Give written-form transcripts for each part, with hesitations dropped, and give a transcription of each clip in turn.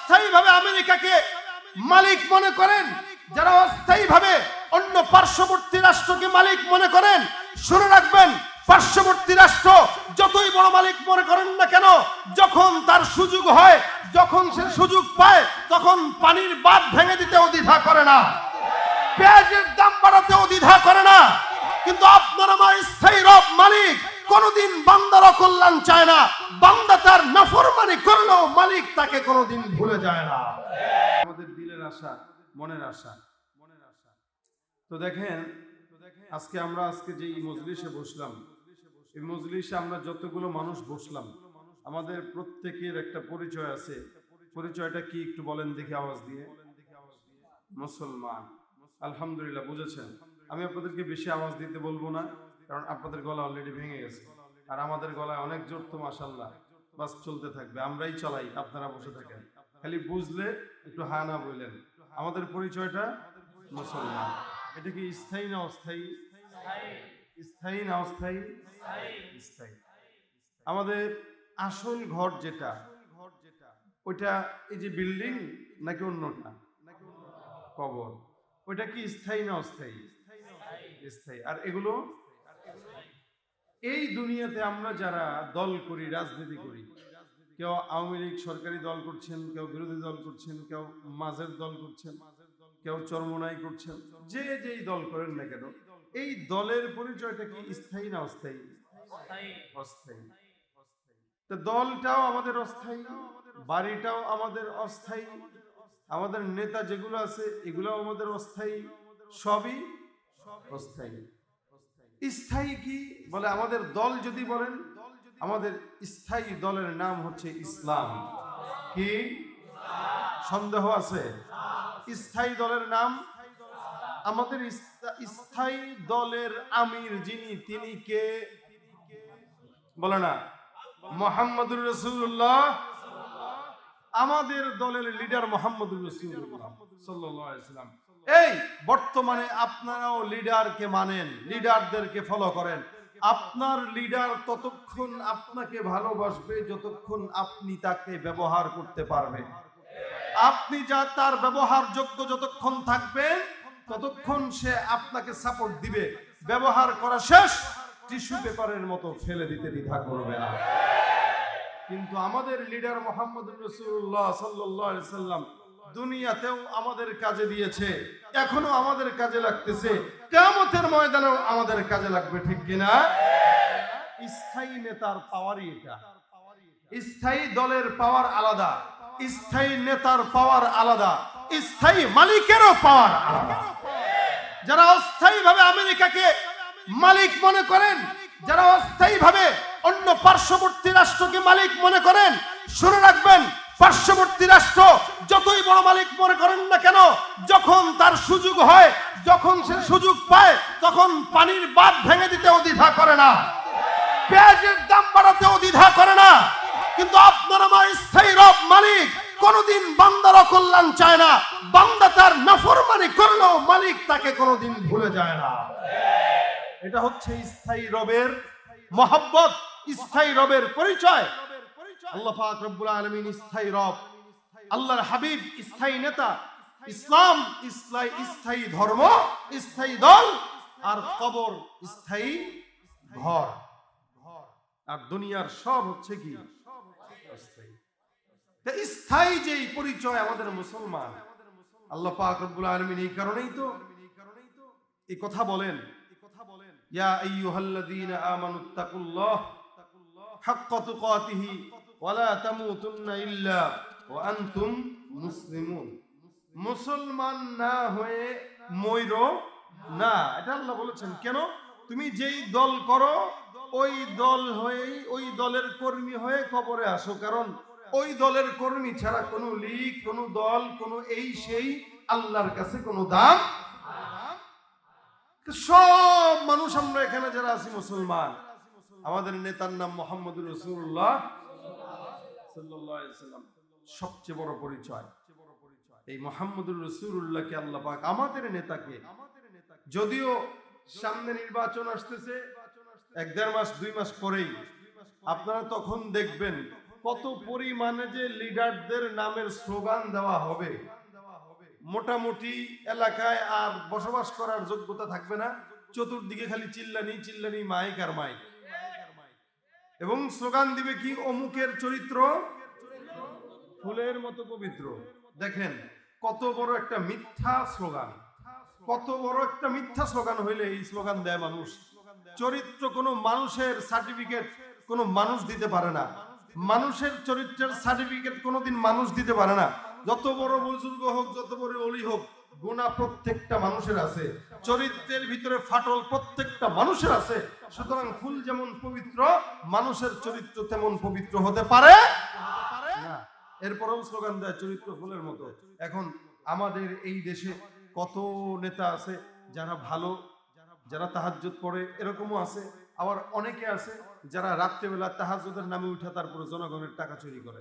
অস্থায়ীভাবে আমেরিকাকে মালিক মনে করেন, যারা অস্থায়ীভাবে অন্য পার্শ্ববর্তী রাষ্ট্রকে মালিক মনে করেন, শুনে রাখবেন, পার্শ্ববর্তী রাষ্ট্র যতই বড় মালিক মনে করেন না কেন, যখন তার সুযোগ হয়, যখন সে সুযোগ পায়, তখন পানির বাঁধ ভেঙে দিতেও দ্বিধা করে না, পেঁয়াজের দাম বাড়াতেও দ্বিধা করে না। কিন্তু আপনার আমার স্থায়ী রব মালিক কোনদিন বান্দার অকল্যাণ চায় না। বান্দা তার নাফরমানি করলেও মালিক তাকে কোনদিন ভুলে যায় না। আমাদের দিলের আশা, মনের আশা। তো দেখেন, আজকে যে মজলিসে বসলাম, এই মজলিসে আমরা যতগুলো মানুষ বসলাম, আমাদের প্রত্যেকের একটা পরিচয় আছে। পরিচয়টা কি একটু বলেন দেখি আওয়াজ দিয়ে। মুসলমান। আলহামদুলিল্লাহ, বুঝেছেন। আমি আপনাদেরকে বেশি আওয়াজ দিতে বলবো না, কারণ আপনাদের গলা অলরেডি ভেঙে গেছে, আর আমাদের গলায় অনেক জোর তো মাশাআল্লাহ। বাস চলতে থাকবে, আমরাই চালাই, আপনারা বসে থাকেন। খালি বুঝলে একটু হা না বললেন। আমাদের পরিচয়টা মুসলমান। এটা কি স্থায়ী না অস্থায়ী? স্থায়ী না অস্থায়ী? স্থায়ী। আমাদের আসল ঘর যেটা, ওইটা এই যে বিল্ডিং নাকি অন্যটা? কবর। ওইটা কি স্থায়ী না অস্থায়ী? স্থায়ী। আর এগুলো এই দুনিয়াতে আমরা যারা দল করি, রাজনীতি করি, কেউ আওয়ামী লীগ সরকারি দল করছেন, কেউ বিরোধী দল করছেন, কেউ মাঝের দল করছেন, কেউ চরমোনাই করছেন, যে যেই দল করেন না কেন, এই দলের পরিচয়টা কি স্থায়ী না অস্থায়ী? অস্থায়ী। তো দলটাও আমাদের অস্থায়ী, বাড়িটাও আমাদের অস্থায়ী, আমাদের নেতা যেগুলো আছে এগুলো আমাদের অস্থায়ী, সবই অস্থায়ী। স্থায়ী কি বলে আমাদের দল? যদি বলেন, আমাদের স্থায়ী দলের নাম হচ্ছে ইসলাম। কি সন্দেহ আছে? স্থায়ী দলের নাম আমাদের স্থায়ী দলের আমির যিনি, তিনি কে বলে না? মুহাম্মদুর রাসূলুল্লাহ। আমাদের দলের লিডার মুহাম্মদুর রাসূলুল্লাহ সাল্লাল্লাহু আলাইহি ওয়াসাল্লাম। এই বর্তমানে আপনারাও লিডারকে মানেন, লিডারদেরকে ফলো করেন। আপনার লিডার ততক্ষণ আপনাকে ভালোবাসবে যতক্ষণ আপনি তাকে ব্যবহার করতে পারবেন। আপনি যা তার ব্যবহার যোগ্য যতক্ষণ থাকবেন ততক্ষণ সে আপনাকে সাপোর্ট দিবে। ব্যবহার করা শেষ, টিস্যু পেপারের মতো ফেলে দিতে দ্বিধা করবে না। কিন্তু আমাদের লিডার মুহাম্মদুর রাসূলুল্লাহ সাল্লাল্লাহু আলাইহি সাল্লাম দুনিয়াতেও আমাদের কাজে দিয়েছে, এখনো আমাদের কাজে লাগতেছে, কিয়ামতের ময়দানেও আমাদের কাজে লাগবে, ঠিক কিনা? স্থায়ী নেতার পাওয়ারই এটা। স্থায়ী দলের পাওয়ার আলাদা, স্থায়ী নেতার পাওয়ার আলাদা, স্থায়ী মালিকেরও পাওয়ার আলাদা। যারা অস্থায়ীভাবে আমেরিকাকে মালিক মনে করেন, যারা অস্থায়ীভাবে অন্য পার্শ্ববর্তী রাষ্ট্রকে মালিক মনে করেন, শুনে রাখবেন, পার্শ্ববর্তী রাষ্ট্র যতই বড় মালিক মনে করেন না কেন, যখন তার সুযোগ হয়, যখন সে সুযোগ পায়, তখন পানির বাঁধ ভেঙে দিতেও দ্বিধা করে না, পেঁয়াজের দাম বাড়াতেও দ্বিধা করে না। কিন্তু আপনার আমার স্থায়ী রব মালিক কোনদিন বান্দার অকল্যাণ চায় না। বান্দা তার নাফরমানি করলেও মালিক তাকে কোনদিন ভুলে যায় না। এটা হচ্ছে স্থায়ী রবের মহব্বত, স্থায়ী রবের পরিচয়। আল্লাহ পাক রব্বুল আলামিন স্থায়ী রব, আল্লাহর হাবিব স্থায়ী নেতা, ইসলাম স্থায়ী ধর্ম, স্থায়ী দল, আর কবর স্থায়ী ঘর, আর দুনিয়ার সব হচ্ছে কি অস্থায়ী। স্থায়ী যেই পরিচয় আমাদের মুসলমান, আল্লাহ পাক রব্বুল আলামিন এই কারণেই তো এই কথা বলেন, ইয়া আইয়ুহাল্লাযীনা আমানুত্তাকুল্লাহ হাক্কা তুকাতিহি ওয়া লা তামুতুন্না ইল্লা ওয়া আনতুম মুসলিমুন। মুসলমান না হয়ে মইরো না, এটা আল্লাহ বলেছেন। কেন? তুমি যেই দল করো ওই দল হয়েই, ওই দলের কর্মী হয়ে কবরে আসো। কারণ ওই দলের কর্মী ছাড়া কোনো লীগ, কোনো দল, কোনো এই সেই আল্লাহর কাছে কোনো দাম। সব মানুষ আমরা এখানে যারা আছি মুসলমান, আমাদের নেতার নাম মুহাম্মদুর রাসূলুল্লাহ সাল্লাল্লাহু আলাইহি ওয়াসাল্লাম। সবচেয়ে বড় পরিচয় এই মুহাম্মদুর রাসূলুল্লাহকে আল্লাহ পাক আমাদের নেতাকে, যদিও সামনে নির্বাচন আসতেছে 1-1.5 মাস 2 মাস পরেই, আপনারা তখন দেখবেন কত পরিমাণে যে লিডারদের নামের স্লোগান দেওয়া হবে, মোটামুটি এলাকায় আর বসবাস করার যোগ্যতা থাকবে না, চতুর্দিকে খালি চিল্লানি চিল্লানি, মাইক আর মাইক, এবং স্লোগান দিবে কি, অমুকের চরিত্র ফুলের মতো পবিত্র। দেখেন কত বড় একটা মিথ্যা স্লোগান, কত বড় একটা মিথ্যা স্লোগান হইলে এই স্লোগান দেয় মানুষ। চরিত্র কোনো মানুষের সার্টিফিকেট কোনো মানুষ দিতে পারে না, মানুষের চরিত্রের সার্টিফিকেট কোনোদিন মানুষ দিতে পারে না। যত বড় বুজুর্গ হোক, যত বড় অলি হোক, গুনাহ প্রত্যেকটা মানুষের আছে, চরিত্রের ভিতরে ফাটল প্রত্যেকটা মানুষের আছে। সুতরাং ফুল যেমন পবিত্র, মানুষের চরিত্র তেমন পবিত্র হতে পারে না। এরপরেও স্লোগান দেয় চরিত্র ফুলের মতো। এখন আমাদের এই দেশে কত নেতা আছে যারা ভালো, যারা তাহাজ্জুদ পড়ে, এরকমও আছে। আবার অনেকে আছে যারা রাত্রেবেলা তাহাজ্জুদের নামে উঠে তারপরে জনগণের টাকা চুরি করে।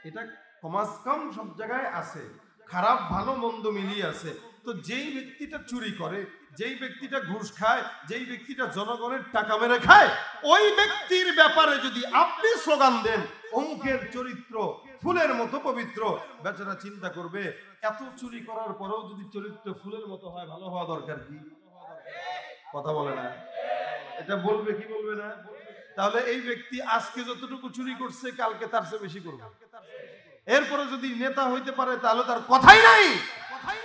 এটা কমাস কম সব জায়গায় আছে, খারাপ ভালো মন্দ মিলিয়ে আছে। তো যেই ব্যক্তিটা চুরি করে, যেই ব্যক্তিটা ঘুষ খায়, যেই ব্যক্তিটা জনগণের টাকা মেরে খায়, ওই ব্যক্তির ব্যাপারে যদি আপনি স্লোগান দেন অমুকের চরিত্র ফুলের মতো পবিত্র, বেচারা চিন্তা করবে এত চুরি করার পরেও যদি চরিত্র ফুলের মতো হয়, ভালো হওয়া দরকার কি? কথা বলে না, এটা বলবে কি বলবে না? তাহলে এই ব্যক্তি আজকে যতটুকু চুরি করছে কালকে তার চেয়ে বেশি করবে। এরপরে যদি নেতা হইতে পারে তাহলে তার কথাই নাই।